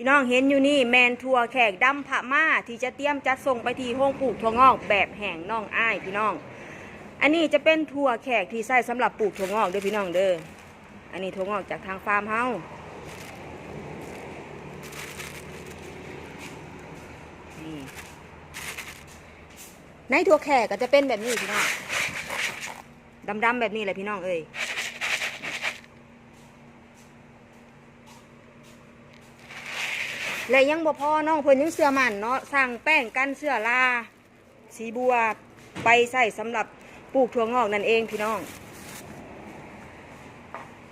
พี่น้องเห็นอยู่นี่แมนทัวแขกดำผะม่าที่จะเตรียมจัดส่งไปที่ห้องปลูกถั่วงอกแบบแห้งน้องอ้ายพี่น้องอันนี้จะเป็นถั่วแขกที่ใส่สำหรับปลูกถั่วงอกเด้อพี่น้องเด้ออันนี้ถั่วงอกจากทางฟาร์มเฮานี่ในถั่วแขกก็จะเป็นแบบนี้พี่น้องดำๆแบบนี้แหละพี่น้องเอ้ยและยังบ่พอน้องเพิ่นยังเสื้อมันเนาะสั่งแป้งกันเสื้อราสีบัวไปใส่สำหรับปลูกถั่วงอกนั่นเองพี่น้อง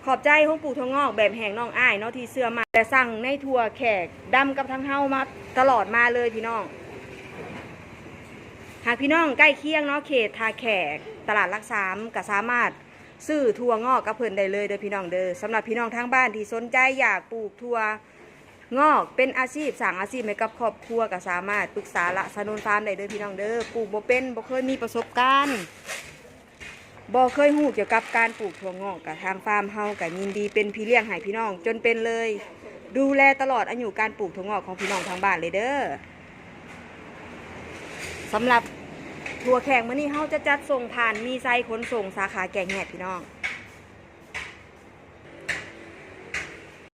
ขอบใจของปลูกถั่วงอกแบบแห้งน้องอ้ายเนาะที่เสื้อมาแต่สั่งในถั่วแขกดำกับทั้งเฮามาตลอดมาเลยพี่น้องหากพี่น้องใกล้เคียงเนาะเขตทาแขกตลาดรักสามก็สามารถซื้อถั่วงอกกับเพิ่นได้เลยเด้อพี่น้องเด้อสำหรับพี่น้องทางบ้านที่สนใจอยากปลูกถั่วงอกเป็นอาชีพสร้างอาชีพให้กับครอบครัวก็สามารถปรึกษาละสนุนฟาร์มได้เด้อพี่น้องเด้อปลูกบ่เป็นบ่เคยมีประสบการณ์บ่เคยรู้เกี่ยวกับการปลูกถั่วงอกกับทางฟาร์มเฮาก็ยินดีเป็นพี่เลี้ยงให้พี่น้องจนเป็นเลยดูแลตลอดอายุการปลูกถั่วงอกของพี่น้องทางบ้านเลยเด้อสำหรับถั่วแขกมื้อนี้เฮาจะจัดส่งผ่านมีไซขนส่งสาขาแก่งแหดพี่น้อง